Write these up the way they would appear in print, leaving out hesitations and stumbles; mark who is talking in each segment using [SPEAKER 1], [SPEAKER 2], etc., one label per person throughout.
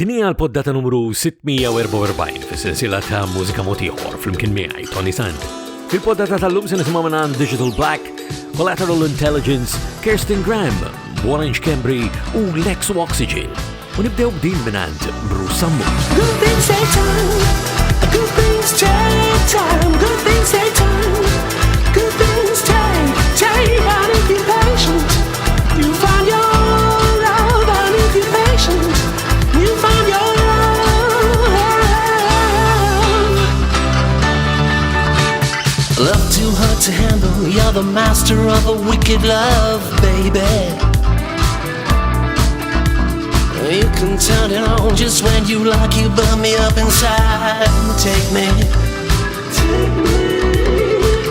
[SPEAKER 1] Dinija l-poddata numru 644 fis-silsila ta' mużika motiħor fl-imkien miegħi Tony Sant. Fil-poddata tal-lum se nisimgħu minn Digital Black, Collateral Intelligence, Kirsten Graham, Orange Cambry u Lex Oxygen. U nibdew b'din minn Bruce Sammu.
[SPEAKER 2] Good things take time, good things take time, good things take time, good things take, and if you're patient, you find your love, and if you're patient, you find your love. Love too hard to handle, you're the master of a wicked love, baby. You can turn it on just when you like, you burn me up inside. Take me,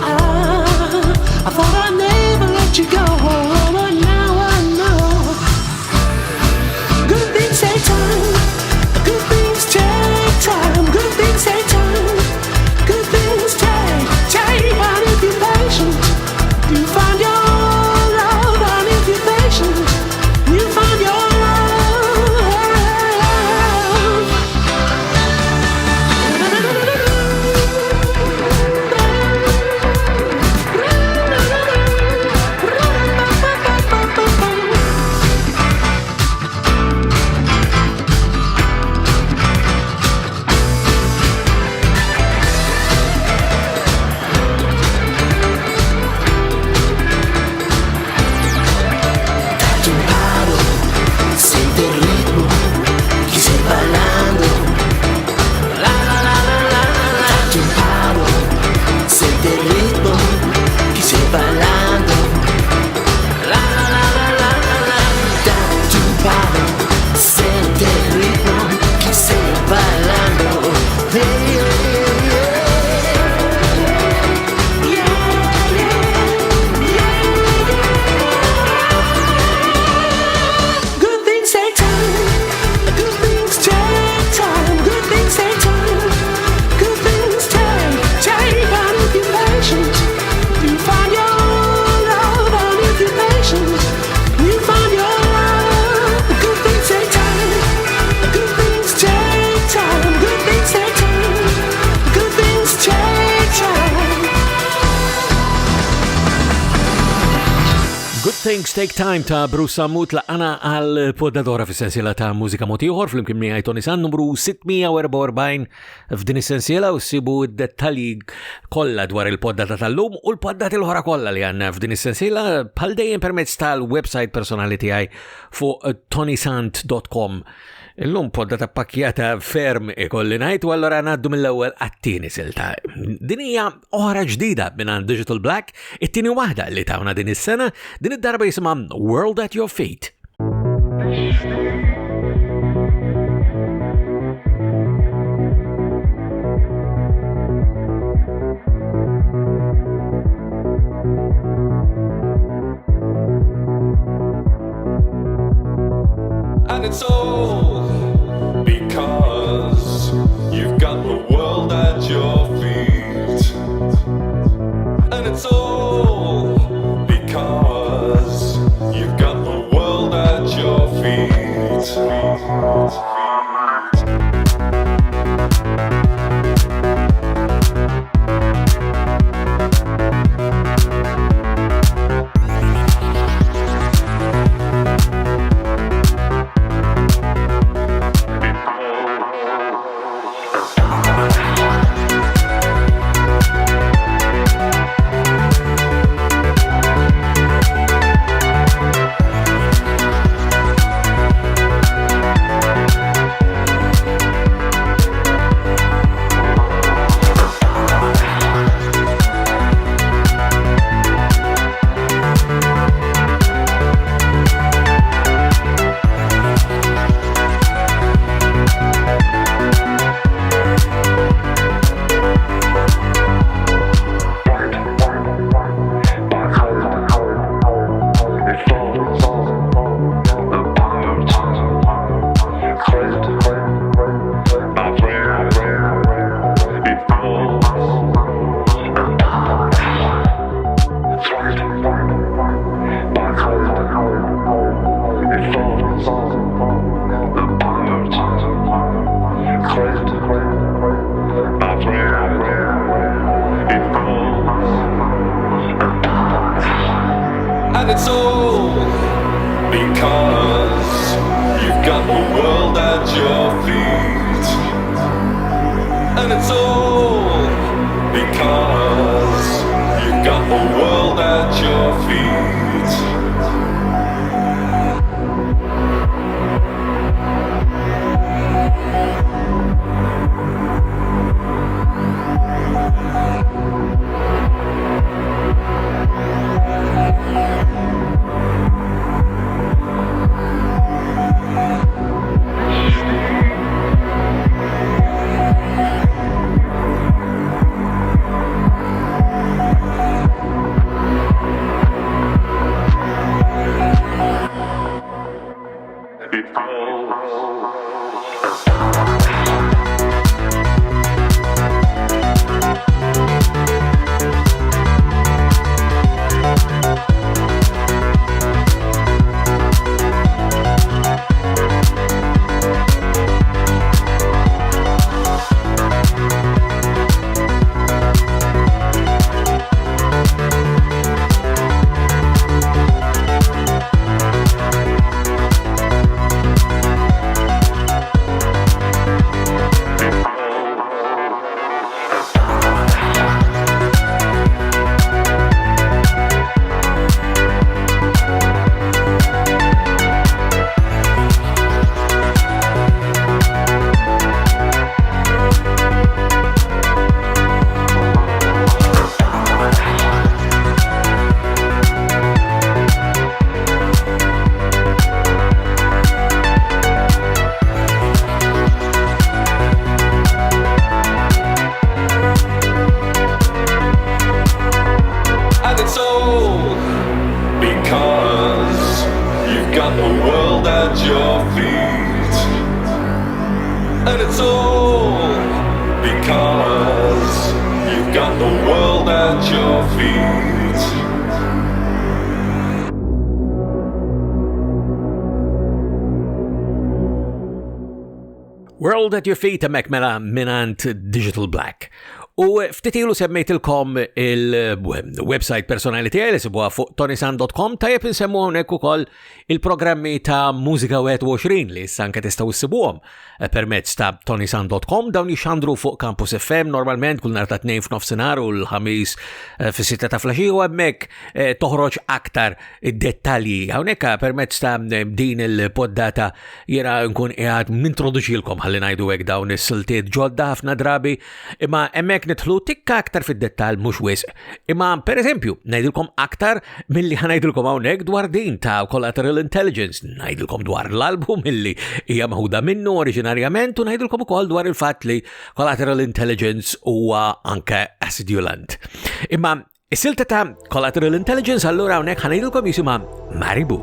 [SPEAKER 2] I thought I'd never let you go, but now I know. Good things take time, good things take time, good things take time, good things take, and if you're patient, you find your love, and if you're patient, you find your
[SPEAKER 1] Things Take Time ta' Bruce Sammu tlaqana għal poddadora fis-sensiela ta' mużika motiħor fl-imkien miegħi Tony Sant numru 644 f'din is-sensiela u ssibu d-dettalji kollha dwar il-poddata tal-lum u l-poddati l-oħra kollha li għandna f'din is-sensiela bħal dejjem permezz tal-website personali tiegħi fuq tonysant.com. Illum poddata pakkjata ferm ikolli ngħid u allura ngħaddu mill-ewwel għat-tieni silta. Din hija oħra ġdida minn Digital Black, it-tieni waħda li tawna din is-sena, din id-darba jisimha World at Your Feet.
[SPEAKER 3] And it's all because you've got the world at your feet. And it's all because you've got the world at your feet. it's all because you've got the world at your feet. And it's all because you've got the world at your feet. And it's all because you've got the world at your feet.
[SPEAKER 1] World at Your Feet emmek mela minant Digital Black. U ftitilu semmejtilkom il-website personali tiegħi li sibuha fuq tonisan.com tajjeb insemmu hawnhekk ukoll il-programmi ta' Mużika 21 li issa anke tistgħu issibuhom permezz ta' tonisan.com dawn jixxandru fuq Campus FM normalment kull nhar ta' tnejn f'nofsinhar u l-ħamis fis-sitta ta' flaxija u hemmhekk toħroġ aktar dettalji hawnhekk permezz ta' din il-poddata jiena nkun qiegħed nintroduċilkom ħalli ngħidu hekk dawn is-siltiet ġodda ħafna drabi imma hemmhekk nidħlu tikka aktar fid-dettall mhux wisq. Imma pereżempju ngħidilkom aktar milli ħanajdilkom hawnhekk dwar din ta' Collateral Intelligence, ngħidilkom dwar l-album milli hija maħuda minnu oriġinarjament u ngħidilkom ukoll dwar il-fatt li Collateral Intelligence huwa anke acidulant. Imma is-silta ta' Collateral Intelligence allura hawnhekk ħanajdilkom jisimha Maribu.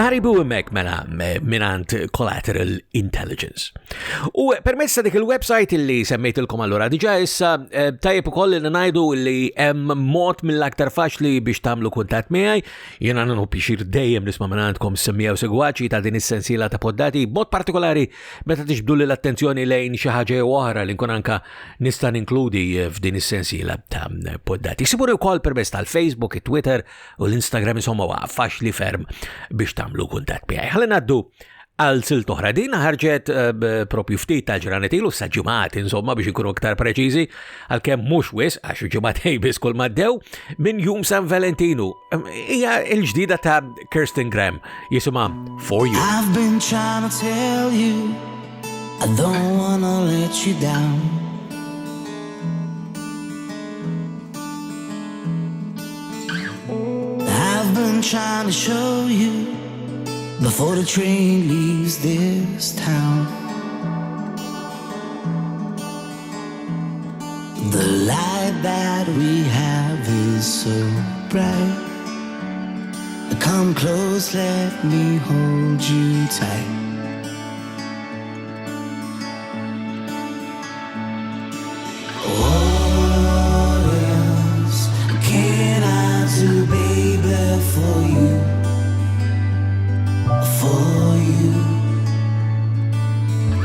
[SPEAKER 1] Maribu hemmhekk mela minant Collateral Intelligence. U permezz ta' dik il-website li semmejtilkom allura diġà issa tajjeb ukoll li ngħidu li hemm mod mill-aktar faċli biex tagħmlu kuntatt miegħi. Jiena nagħmlu pixir dejjem nisma' minn għandkom semmija u segwaċi ta' din is-sensiela ta' poddati b'mod partikolari meta tixbdu l-attenzjoni lejn xi ħaġa oħra li nkun anke nista' ninkludi f'din is-sensiela ta' poddati. Siburi wkoll permezz tal-Facebook, it-Twitter u l-Instagram insomma huwa faċli ferm biex tagħmlu kuntatt miegħi. Ħalli ngħaddu għal silt oħra din ħarġet propju ftit ta' ġranet ilu sa' ġimgħat insomma biex ikunu aktar preċiżi għalkemm mhux wisq għax ġimgħatej biss kull maddew minn jum San Valentinu. Hija l-ġdida ta' Kirsten Graham jisimha For You.
[SPEAKER 4] I've been trying to tell you I don't wanna let you down. I've been trying to show you before the train leaves this town. The light that we have is so bright. Come close, let me hold you tight. What else can I do, baby, for you? For you.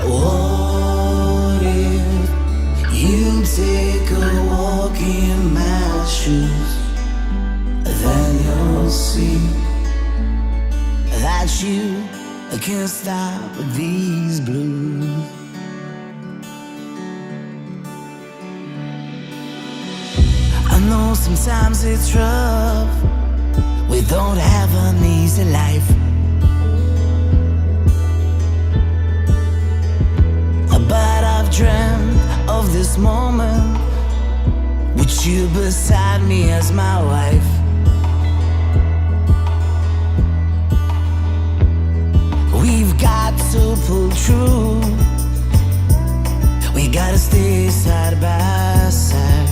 [SPEAKER 4] What if you take a walk in my shoes? Then you'll see that you can't stop these blues. I know sometimes it's rough, we don't have an easy life. But I've dreamt of this moment with you beside me as my wife. We've got to pull through. We gotta stay side by side.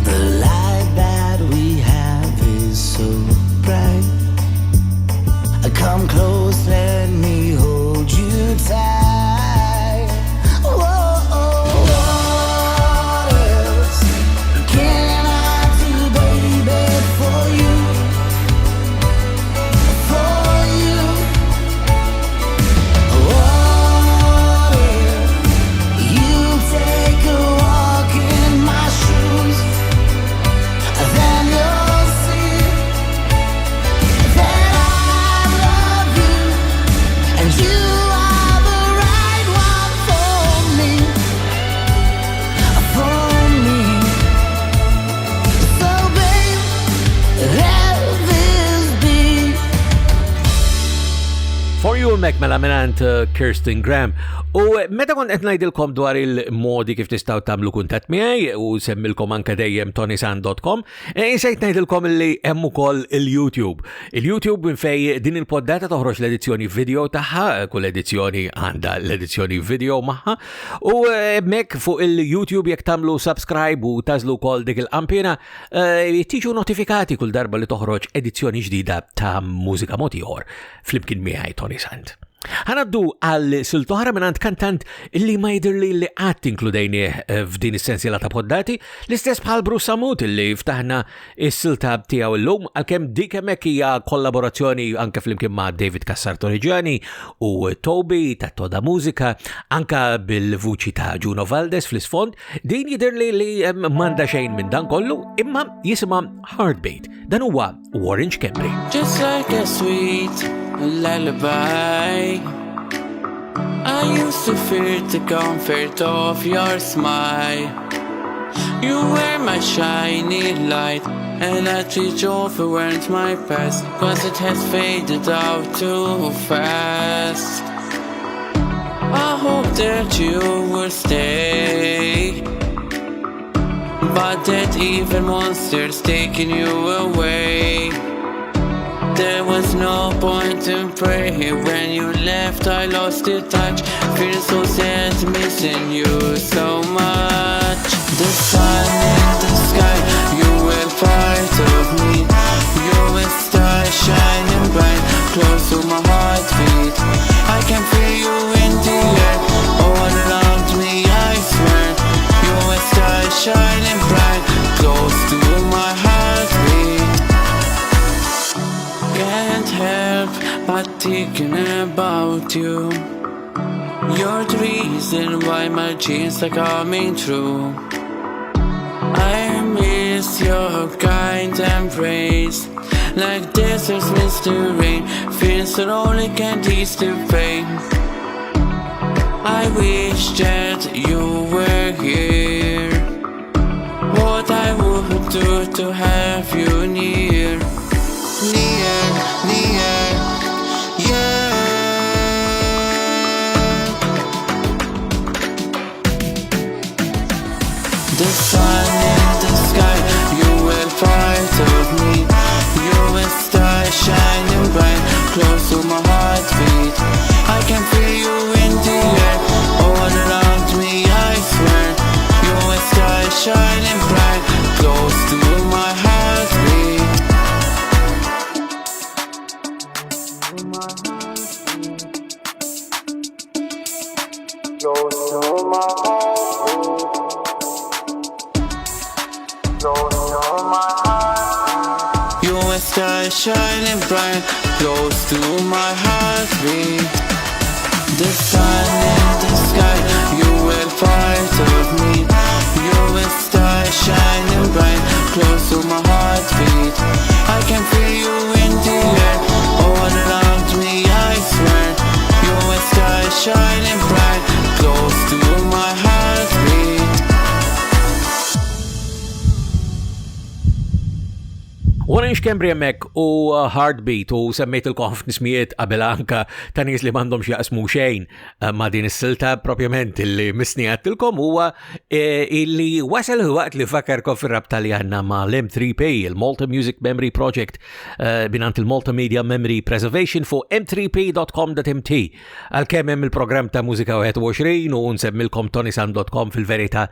[SPEAKER 4] The light that we have is so bright. Come close, let me hold you tight. Whoa, what else can I do, baby, for you? For you. What if you take a walk in my shoes? Then you'll see that I love you, and you are the right one for me, for me. So babe, let this be.
[SPEAKER 1] For You mek mela minant Kirsten Graham. U meta kont qed ngħidilkom dwar il-modi kif tistgħu tagħmlu kuntatt miegħi u semmilkom anke dejjem tonisan.com, insejt ngħidilkom li hemm ukoll il-YouTube. Il-YouTube minn fej din il-poddata toħroġ l-edizzjoni video tagħha, kull edizzjoni għandha l-edizzjoni video magħha. U mek fuq il-YouTube jekk tagħmlu subscribe u tażlu wkoll dik il-qampina tiġu notifikati kull darba li toħroġ edizzjoni ġdida ta' mużika mod ieħor flimkien miegħi Tony Sant. Ħanaddu għal siltoħra minnant kantant illi ma jidirli li għat inkludejni f'din is-sensiela ta' poddati, l-istess bħal Bruce Samut illi ftaħna is-silta tiegħu llum għalkemm dik hemmhekk hija kollaborazzjoni anke flimkien ma' David Cassar-Torrigiani u Toby ta' Toda Mużika, anke bil-vuċi ta' Juno Valdes fl-isfond, din jidirli li m'għandha xejn minn dan kollu, imma jisimha Heartbeat. Dan huwa Orange Camry.
[SPEAKER 5] Just like a sweet lullaby, I used to fear the comfort of your smile. You were my shiny light, and I treat you overwhelmed my past, 'cause it has faded out too fast. I hope that you will stay, but that evil monster's taking you away. There was no point in praying when you left. I lost your touch, feel so sad, missing you so much. The sun in the sky, you were part of me. thinking about you. You're the reason why my dreams are coming true. I miss your kind embrace, like deserts miss the rain, feels that only can ease the pain. I wish that you were here. What I would do to have you near, near, near, yeah. The sun in the sky, you were part of me. You a star shining bright, close to my heartbeat. I can feel you in the air, all around me, I swear. You a star shining bright, close to my heartbeat. Close to my heartbeat. You a star shining bright, close to my heartbeat. The sun in the sky, you were part of me. You a star shining bright, close to my heartbeat. I can feel you in the air, all around me, I swear. You a star shining bright, close to my heartbeat.
[SPEAKER 1] Orange Cambria Mek u Heartbeat u semmejtilkom ħafna ismijiet qabel anka ta' nies li m'għandhomx jaqsmu xejn ma' din is-silta propjament illi misnijattilkom huwa illi wasal waqt li fakkarkom fir-rabta li għandna ma' l-M3P, il-Malta Music Memory Project binant il-Malta Media Memory Preservation fuq m3p.com.mt. Għalkemm hemm il-programm ta' Mużika 21 u nsemmilkom tonisan.com fil-verità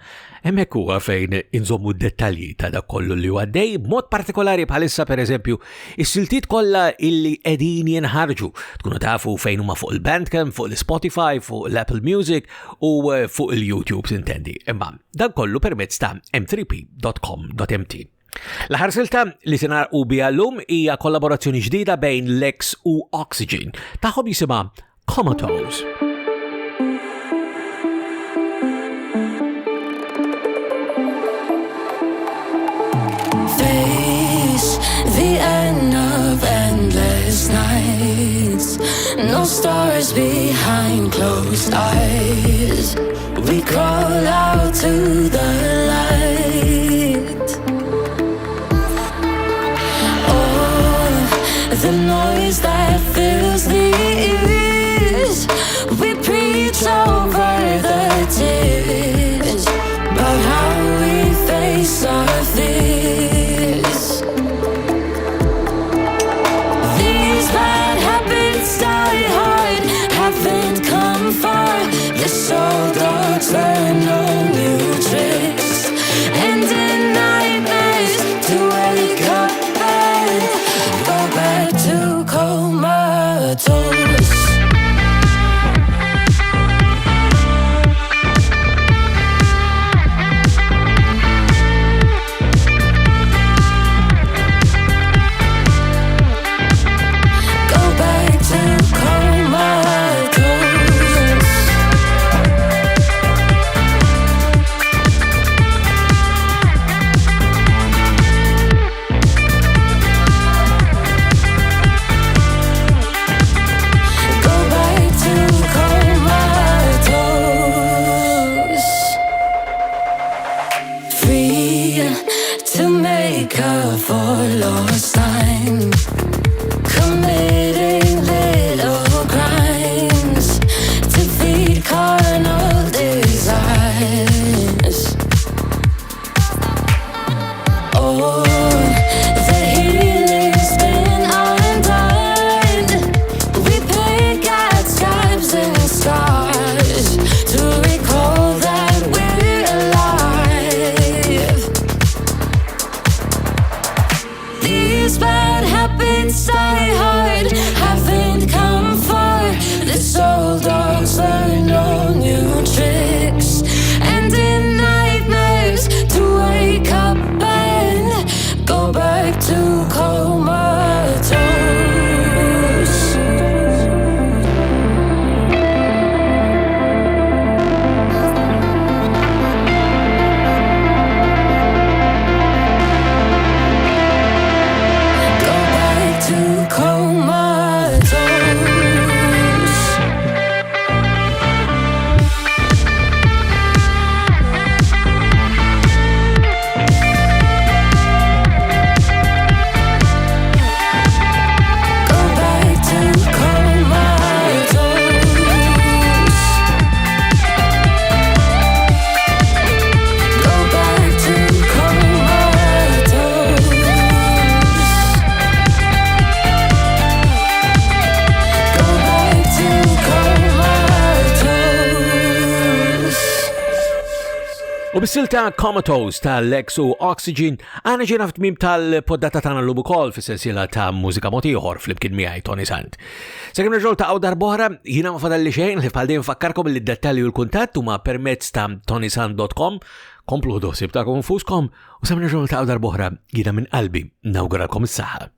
[SPEAKER 1] hemmhekk huwa fejn inżommu d-dettalji ta' dak kollu li huwa għaddej b'mod partikolari bħalissa per eżempju is-siltiet kollha illi qegħdin jinħarġu. Tkunu tafu fejn huma fuq il-Bandcamp, fuq il-Spotify, fuq l-Apple Music u fuq il-YouTube sintendi. Imma dan kollu permezz ta' m3p.com.mt. L-aħħar silta li se narqu biha llum hija kollaborazzjoni ġdida bejn Lex u Oxygen. Tagħhom jisimha Comatose.
[SPEAKER 6] The end of endless nights, no stars behind closed eyes. We crawl out to the light. Oh, the noise that fills the ears. We preach over the tears about how we face our fears. Old dogs learn no new tricks, and in nightmares to wake up and go back to comatose.
[SPEAKER 1] bis-silta Comatose tal-Lex u Oxygen għana ġina f'tmim tal-poddata tagħna l-lum ukoll fis-sensiela ta' mużika mod ieħor flimkien miegħi Tony Sant. Sakemm nerġgħu ta' darb'oħra jiena ma fadalli xejn li f'għaldejn nfakkarkom il-dettalji u l-kuntatt huma permezz ta' tonysant.com. Komplu ħdosib tagħkom infuskom u sa nerġgħu ta' darb'oħra jiena minn qalbi nawguralkom is-saħħa.